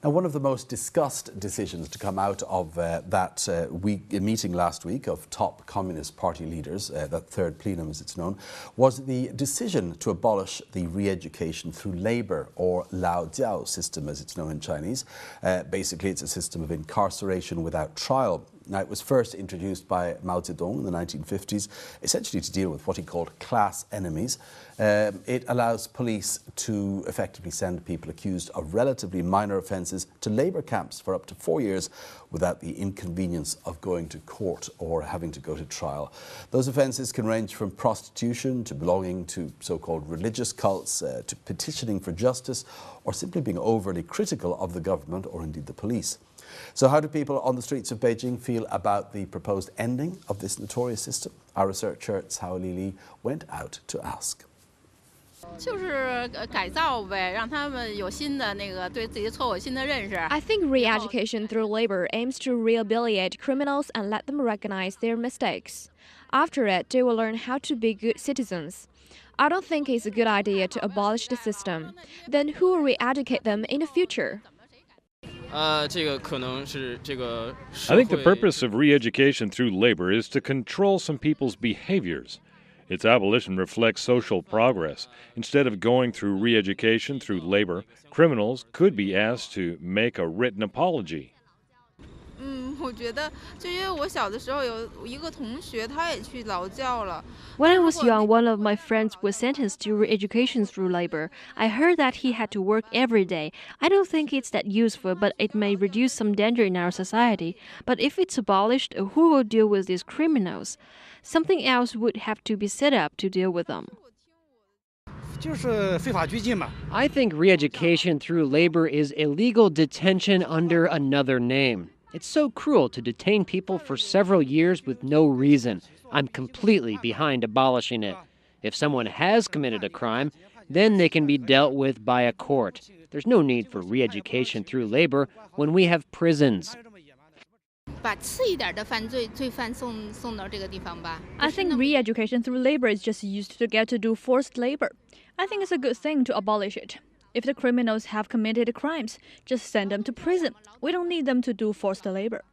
Now, one of the most discussed decisions to come out of that meeting last week of top Communist Party leaders, that third plenum as it's known, was the decision to abolish the re-education through labour, or Laojiao system as it's known in Chinese. Basically, it's a system of incarceration without trial. Now, it was first introduced by Maozedong in the 1950s, essentially to deal with what he called class enemies. It allows police to effectively send people accused of relatively minor offences to labour camps for up to 4 years without the inconvenience of going to court or having to go to trial. Those offences can range from prostitution to belonging to so-called religious cults, to petitioning for justice, or simply being overly critical of the government or indeed the police. So how do people on the streets of Beijing feel about the proposed ending of this notorious system? Our researcher Cao Lili went out to ask. I think re-education through labor aims to rehabilitate criminals and let them recognize their mistakes. After it, they will learn how to be good citizens. I don't think it's a good idea to abolish the system. Then who will re-educate them in the future? I think the purpose of re-education through labor is to control some people's behaviors. Its abolition reflects social progress. Instead of going through re-education through labor, criminals could be asked to make a written apology. When I was young, one of my friends was sentenced to re-education through labor. I heard that he had to work every day. I don't think it's that useful, but it may reduce some danger in our society. But if it's abolished, who will deal with these criminals? Something else would have to be set up to deal with them. I think re-education through labor is illegal detention under another name. It's so cruel to detain people for several years with no reason. I'm completely behind abolishing it. If someone has committed a crime, then they can be dealt with by a court. There's no need for re-education through labor when we have prisons. I think re-education through labor is just used to get to do forced labor. I think it's a good thing to abolish it. If the criminals have committed crimes, just send them to prison. We don't need them to do forced labor.